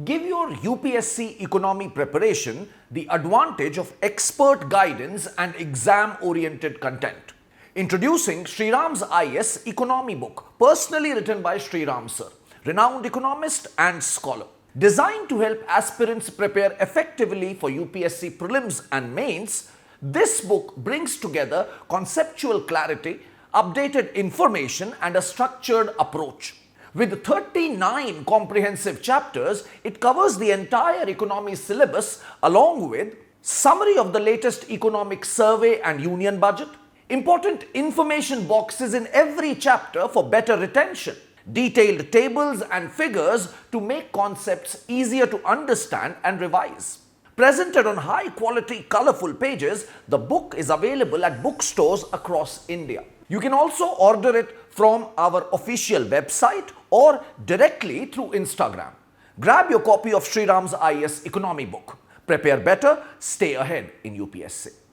Give your UPSC economy preparation the advantage of expert guidance and exam-oriented content. Introducing Sriram IAS economy book, personally written by Sriram sir, renowned economist and scholar. Designed to help aspirants prepare effectively for UPSC Prelims and Mains, this book brings together conceptual clarity, updated information and a structured approach. With 39 comprehensive chapters, it covers the entire economy syllabus along with summary of the latest economic survey and union budget, important information boxes in every chapter for better retention, detailed tables and figures to make concepts easier to understand and revise. Presented on high-quality, colorful pages, the book is available at bookstores across India. You can also order it from our official website or directly through Instagram. Grab your copy of Sriram IAS economy book. Prepare better, stay ahead in UPSC.